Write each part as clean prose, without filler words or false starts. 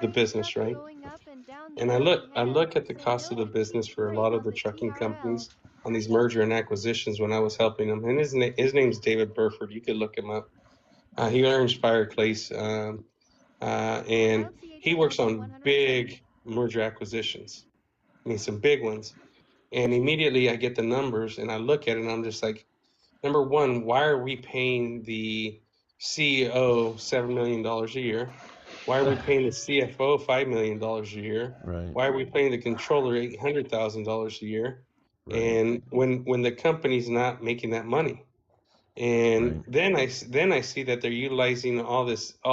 the business, right? And I look at the cost of the business for a lot of the trucking companies on these merger and acquisitions when I was helping them. And his name's David Burford. You could look him up. He owns Fireclace, and he works on big merger acquisitions. I mean, some big ones. And immediately I get the numbers and I look at it and I'm just like, number one, why are we paying the CEO $7 million a year? Why are we paying the CFO $5 million a year? Right. Why are we paying the controller $800,000 a year? Right. And when the company's not making that money, and Right. then I see that they're utilizing all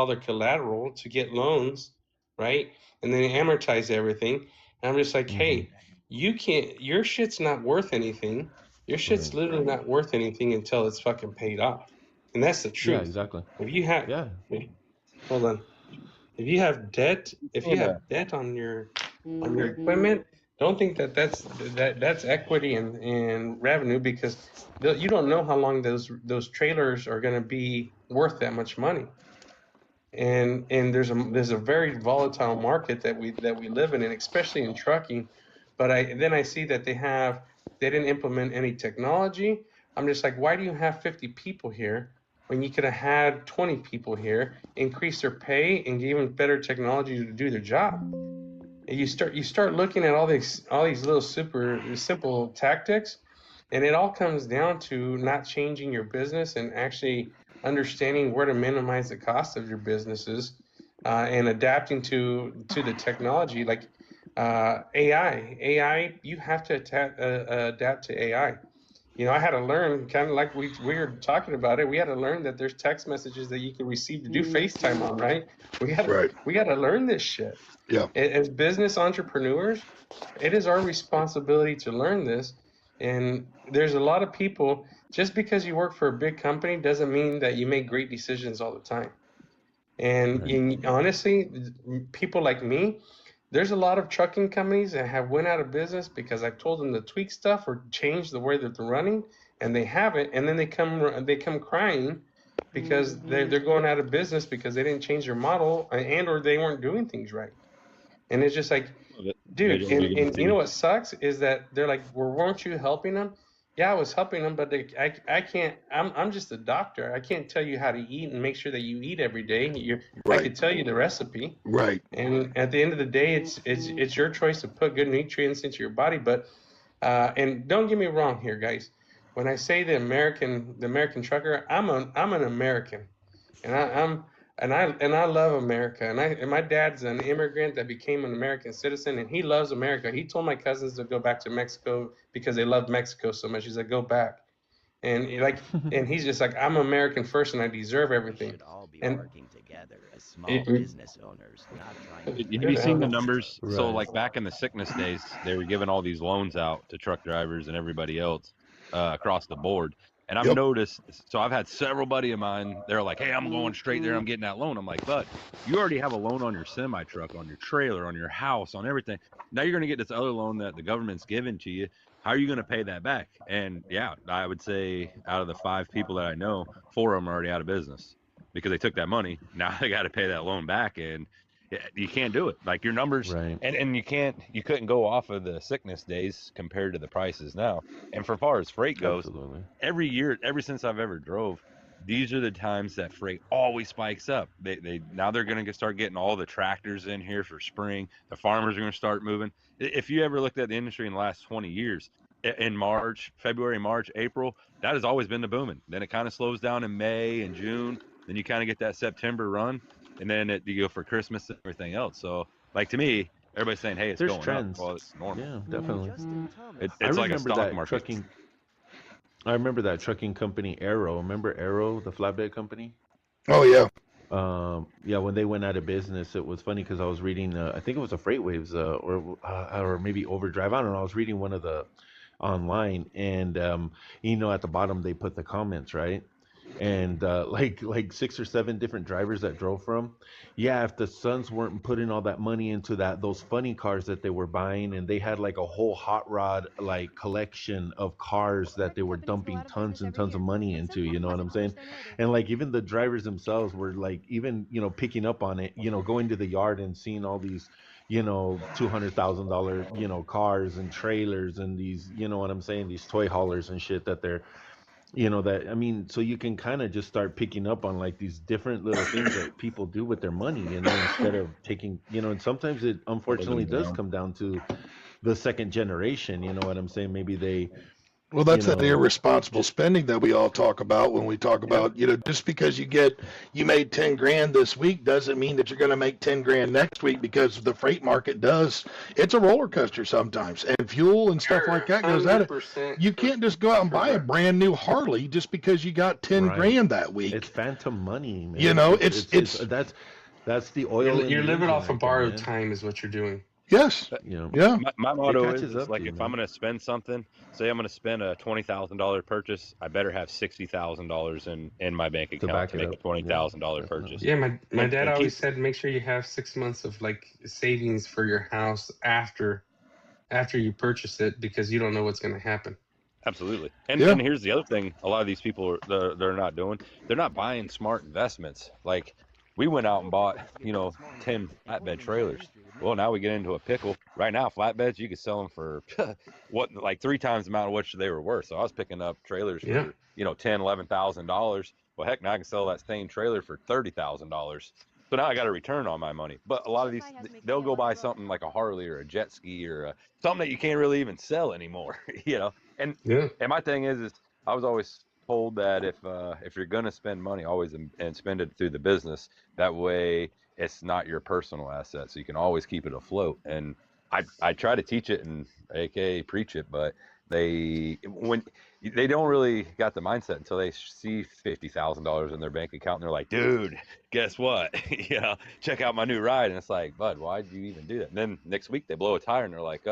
their collateral to get loans, right? And then they amortize everything. And I'm just like, hey, you can't. Your shit's not worth anything. Your shit's Right. literally not worth anything until it's fucking paid off. And that's the Yeah, truth. exactly. If you have, Yeah. hold on. If you Yeah. have debt on your equipment, don't think that that's equity and revenue, because you don't know how long those trailers are going to be worth that much money. And there's a very volatile market that we live in, and especially in trucking. But I see that they didn't implement any technology. I'm just like, why do you have 50 people here when you could have had 20 people here, increase their pay and give them better technology to do their job? And you start looking at all these little super simple tactics, and it all comes down to not changing your business and actually understanding where to minimize the cost of your businesses, and adapting to the technology, like AI. You have to adapt to AI. I had to learn, kind of like we were talking about it. We had to learn that there's text messages that you can receive to do FaceTime on, right? Right. We got to learn this shit. Yeah. As business entrepreneurs, it is our responsibility to learn this. And there's a lot of people, just because you work for a big company doesn't mean that you make great decisions all the time. And honestly, people like me, there's a lot of trucking companies that have went out of business because I've told them to tweak stuff or change the way that they're running, and they haven't. And then they come crying because they're going out of business because they didn't change their model, and or they weren't doing things right. And it's just like, They dude, just begin and you know to. what sucks is that they're like, well, weren't you helping them? Yeah, I was helping them, but I can't. I'm just a doctor. I can't tell you how to eat and make sure that you eat every day. I Right. could tell you the recipe, Right. and at the end of the day, it's your choice to put good nutrients into your body. But and don't get me wrong here, guys. When I say the American trucker, I'm an American, and I love America. And my dad's an immigrant that became an American citizen, and he loves America. He told my cousins to go back to Mexico because they love Mexico so much. He's like, go back, and and he's just like, I'm American first, and I deserve We everything. should all be And working together as small it, business owners, not trying to Have fight you good, seen the Alan. numbers? So, Right. like back in the sickness days, they were giving all these loans out to truck drivers and everybody else across the board. And I've Yep. noticed, so I've had several buddy of mine. They're like, "Hey, I'm going straight there. I'm getting that loan." I'm like, "Bud, you already have a loan on your semi truck, on your trailer, on your house, on everything. Now you're going to get this other loan that the government's giving to you. How are you going to pay that back?" And yeah, I would say out of the 5 people that I know, 4 of them are already out of business because they took that money. Now they got to pay that loan back, and you can't do it. Like your numbers, Right. and you couldn't go off of the sickness days compared to the prices now. And for far as freight goes, Absolutely. every year, ever since I've ever drove, these are the times that freight always spikes up. They now they're going to start getting all the tractors in here for spring. The farmers are going to start moving. If you ever looked at the industry in the last 20 years, in March, February, March, April, that has always been the booming. Then it kind of slows down in May and June. Then you kind of get that September run, and then you go for Christmas and everything else. So, like to me, everybody's saying, "Hey, it's There's going up." trends. Well, it's normal. Yeah, definitely. Justin Thomas. I It's like a remember stock that market. trucking. I remember that trucking company Arrow. Remember Arrow, the flatbed company? Oh yeah. Yeah, when they went out of business, it was funny because I was reading. I think it was a FreightWaves or maybe Overdrive. I don't know. I was reading one of the online, and at the bottom they put the comments, right? and like 6 or 7 different drivers that drove from. Yeah, if the sons weren't putting all that money into those funny cars that they were buying, and they had like a whole hot rod like collection of cars that they were dumping tons and tons of money into, you know what I'm saying? And like even the drivers themselves were like even picking up on it, going to the yard and seeing all these $200,000 cars and trailers and these, you know what I'm saying, these toy haulers and shit that they're, that, I mean, so you can kind of just start picking up on like these different little things that people do with their money, instead of taking, and sometimes it unfortunately does come down to the second generation, you know what I'm saying? Maybe they, Well, that's that irresponsible spending that we all talk about when we talk about, just because you made 10 grand this week doesn't mean that you're going to make 10 grand next week, because the freight market it's a roller coaster sometimes, and fuel and stuff like that goes out. You can't just go out and buy a brand new Harley just because you got 10 grand that week. It's phantom money, man. It's that's the oil. You're living off of borrowed time is what you're doing. Yes. Yeah. My motto is like, if I'm going to spend something, say I'm going to spend a $20,000 purchase, I better have $60,000 in my bank account to make a $20,000 purchase. Yeah, my dad always said make sure you have 6 months of like savings for your house after you purchase it, because you don't know what's going to happen. Absolutely. And here's the other thing: a lot of these people they're not doing. They're not buying smart investments. Like, we went out and bought 10 flatbed trailers. Well, now we get into a pickle. Right now, flatbeds, you could sell them for like 3 times the amount of what they were worth. So I was picking up trailers for $10,000-$11,000. Well, heck, now I can sell that same trailer for $30,000. So now I got a return on my money. But a lot of these, they'll go buy something like a Harley or a jet ski or something that you can't really even sell anymore. And my thing is I was always told that if you're gonna spend money, always and spend it through the business. That way, it's not your personal asset, so you can always keep it afloat. And I try to teach it and aka preach it, but they don't really got the mindset until they see $50,000 in their bank account, and they're like, dude, guess what? Check out my new ride. And it's like, bud, why'd you even do that? And then next week they blow a tire and they're like,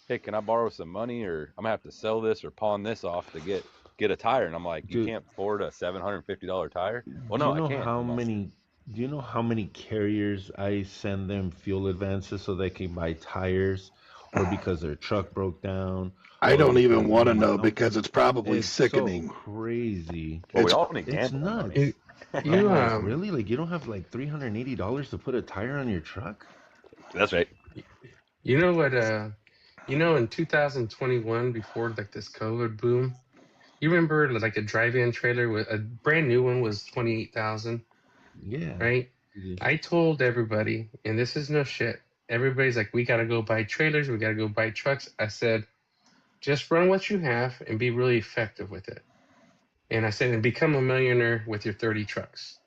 hey, can I borrow some money, or I'm gonna have to sell this or pawn this off to get a tire? And I'm like, you can't afford a $750 tire? Well, no, I can't. Do you know how many carriers I send them fuel advances so they can buy tires, or because their truck broke down? I don't even want to know, because it's probably sickening. So crazy. Well, we all need it's nuts. Really? Like, you don't have like $380 to put a tire on your truck? That's right. You know what? In 2021, before like this COVID boom, you remember like a drive-in trailer with a brand new one was 28,000. Yeah. Right. I told everybody, and this is no shit. Everybody's like, we got to go buy trailers. We got to go buy trucks. I said, just run what you have and be really effective with it. And I said, and become a millionaire with your 30 trucks.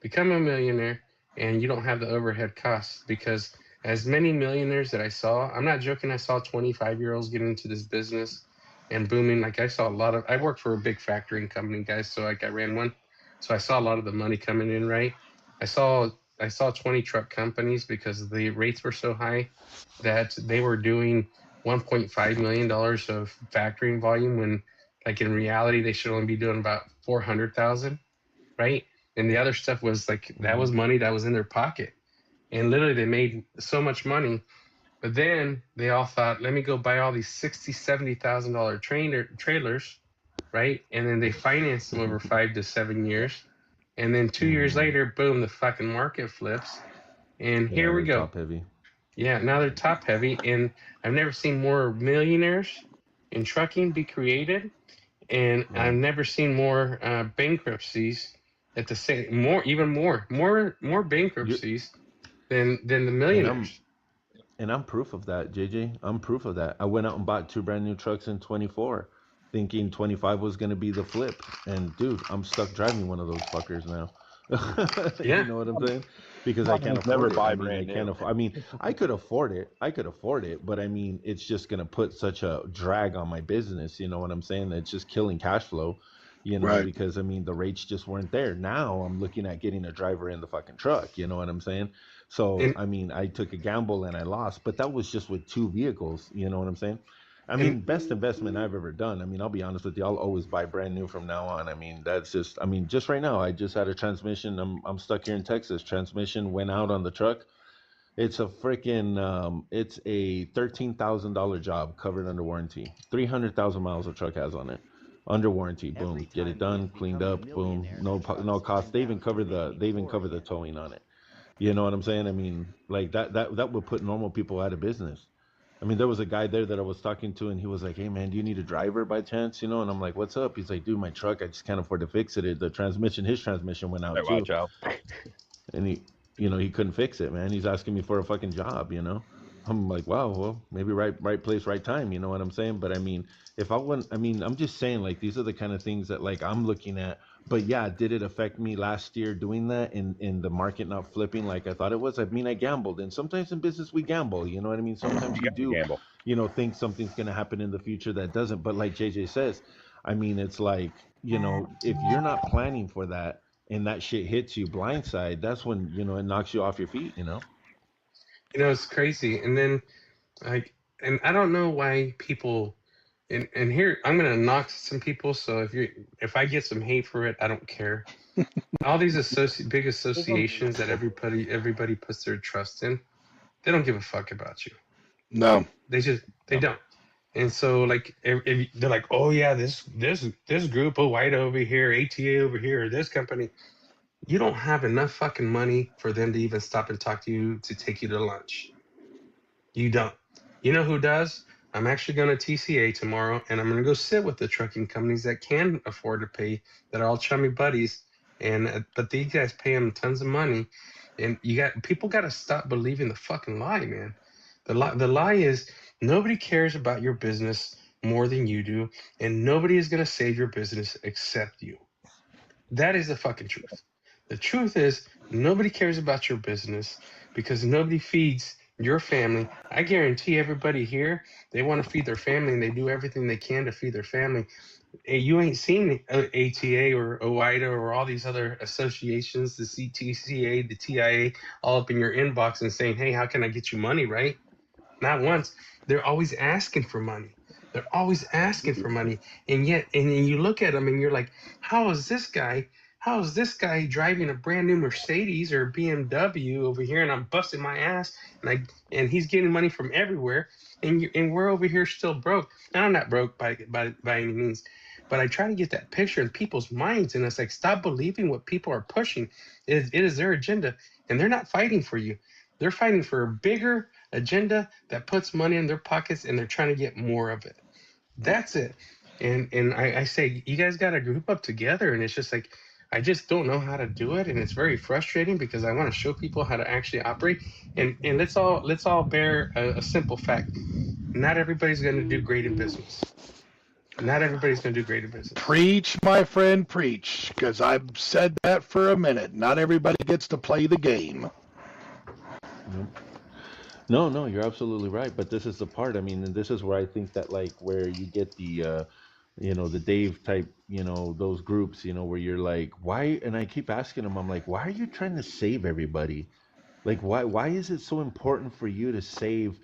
Become a millionaire, and you don't have the overhead costs, because as many millionaires that I saw, I'm not joking, I saw 25-year-olds get into this business and booming. Like, I saw I worked for a big factoring company, guys, so like I ran one. So I saw a lot of the money coming in, right? I saw 20 truck companies, because the rates were so high that they were doing $1.5 million of factoring volume, when like in reality they should only be doing about 400,000, right? And the other stuff was like, that was money that was in their pocket, and literally they made so much money. But then they all thought, let me go buy all these $60,000-$70,000 trailers, right? And then they financed them over 5 to 7 years. And then 2 years later, boom, the fucking market flips. And here we go. Top heavy. Yeah, now they're top heavy. And I've never seen more millionaires in trucking be created. And I've never seen more bankruptcies at the same, more bankruptcies than the millionaires. And I'm proof of that, JJ. I'm proof of that. I went out and bought 2 brand new trucks in 24, thinking 25 was going to be the flip. And dude, I'm stuck driving one of those fuckers now. You know what I'm saying? Because I can't afford it. I mean, I could afford it, but I mean, it's just going to put such a drag on my business. You know what I'm saying? It's just killing cash flow, because I mean, the rates just weren't there. Now I'm looking at getting a driver in the fucking truck. You know what I'm saying? So, I mean, I took a gamble and I lost, but that was just with 2 vehicles. You know what I'm saying? I mean, best investment I've ever done. I mean, I'll be honest with you. I'll always buy brand new from now on. I mean, that's just. I mean, just right now, I just had a transmission. I'm stuck here in Texas. Transmission went out on the truck. It's a freaking. It's a $13,000 job covered under warranty. 300,000 miles the truck has on it, under warranty. Boom, get it done, cleaned up. Boom, no cost. They even cover the towing on it. You know what I'm saying? I mean, like that would put normal people out of business. I mean, there was a guy there that I was talking to, and he was like, "Hey, man, do you need a driver by chance?" You know, and I'm like, "What's up?" He's like, "Dude, my truck, I just can't afford to fix it. His transmission went out Hey, too, watch out. and he couldn't fix it, man. He's asking me for a fucking job, you know." I'm like, wow, well, maybe right place, right time. You know what I'm saying? But I mean, if I wouldn't, I mean, I'm just saying, like, these are the kind of things that, like, I'm looking at. But yeah, did it affect me last year doing that in the market not flipping like I thought it was? I mean, I gambled, and sometimes in business we gamble. You know what I mean? Sometimes you do, Gamble. think something's gonna happen in the future that doesn't. But like JJ says, I mean, it's like, if you're not planning for that and that shit hits you blindside, that's when it knocks you off your feet. It's crazy. And then and I don't know why people, and here I'm gonna knock some people. So if I get some hate for it, I don't care. All these big associations that everybody puts their trust in, they don't give a fuck about you. No. They don't. And so, like, if they're like, oh yeah, this group of white over here, ATA over here, or this company, you don't have enough fucking money for them to even stop and talk to you to take you to lunch. You don't. You know who does? I'm actually going to TCA tomorrow, and I'm going to go sit with the trucking companies that can afford to pay, that are all chummy buddies, but these guys pay them tons of money, and people got to stop believing the fucking lie, man. The lie is nobody cares about your business more than you do, and nobody is going to save your business except you. That is the fucking truth. The truth is nobody cares about your business because nobody feeds your family. I guarantee everybody here, they want to feed their family, and they do everything they can to feed their family. You ain't seen ATA or OIDA or all these other associations, the CTCA, the TIA, all up in your inbox and saying, hey, how can I get you money, right? Not once. They're always asking for money. They're always asking for money. And you look at them and you're like, how is this guy driving a brand new Mercedes or BMW over here, and I'm busting my ass, and he's getting money from everywhere, and we're over here still broke. And I'm not broke by any means, but I try to get that picture in people's minds, and it's like, stop believing what people are pushing. It is their agenda, and they're not fighting for you. They're fighting for a bigger agenda that puts money in their pockets, and they're trying to get more of it. That's it. And I say, you guys got to group up together, and it's just like, I just don't know how to do it, and it's very frustrating because I want to show people how to actually operate. And let's all bear a simple fact: not everybody's going to do great in business. Not everybody's going to do great in business. Preach, my friend, preach, because I've said that for a minute. Not everybody gets to play the game. No, you're absolutely right. But this is the part. I mean, and this is where I think that, like, where you get the the Dave type, those groups, where you're like, why? And I keep asking them, I'm like, why are you trying to save everybody? Like, why is it so important for you to save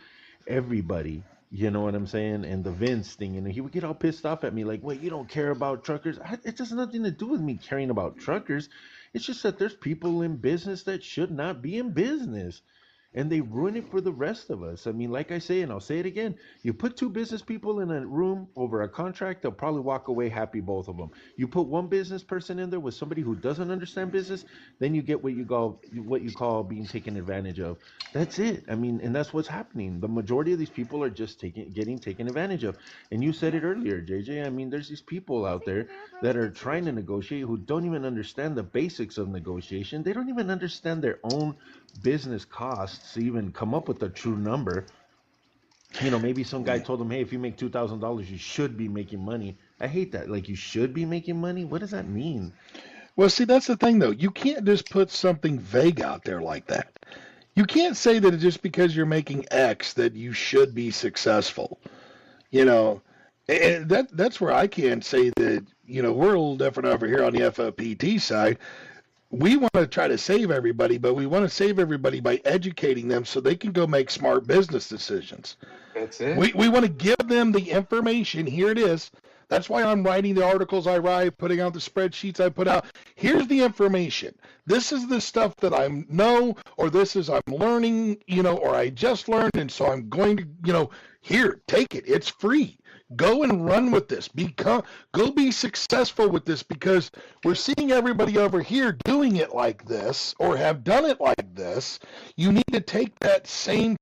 everybody? You know what I'm saying? And the Vince thing, he would get all pissed off at me, like, wait, you don't care about truckers? It has nothing to do with me caring about truckers. It's just that there's people in business that should not be in business. And they ruin it for the rest of us. I mean, like I say, and I'll say it again, you put two business people in a room over a contract, they'll probably walk away happy, both of them. You put one business person in there with somebody who doesn't understand business, then you get what you call being taken advantage of. That's it. I mean, and that's what's happening. The majority of these people are just getting taken advantage of. And you said it earlier, JJ. I mean, there's these people out there that are trying to negotiate who don't even understand the basics of negotiation. They don't even understand their own business costs to even come up with a true number. Maybe some guy told them, hey, if you make $2,000, you should be making money. I hate that. Like, you should be making money? What does that mean? Well, see, that's the thing, though. You can't just put something vague out there like that. You can't say that just because you're making X that you should be successful. And that's where I can say that, we're a little different over here on the FOPT side. We want to try to save everybody, but we want to save everybody by educating them so they can go make smart business decisions. That's it. We want to give them the information. Here it is. That's why I'm writing the articles I write, putting out the spreadsheets I put out. Here's the information. This is the stuff that I know, or this is I'm learning, or I just learned, and so I'm going to, here, take it. It's free. Go and run with this. Go be successful with this, because we're seeing everybody over here doing it like this or have done it like this. You need to take that same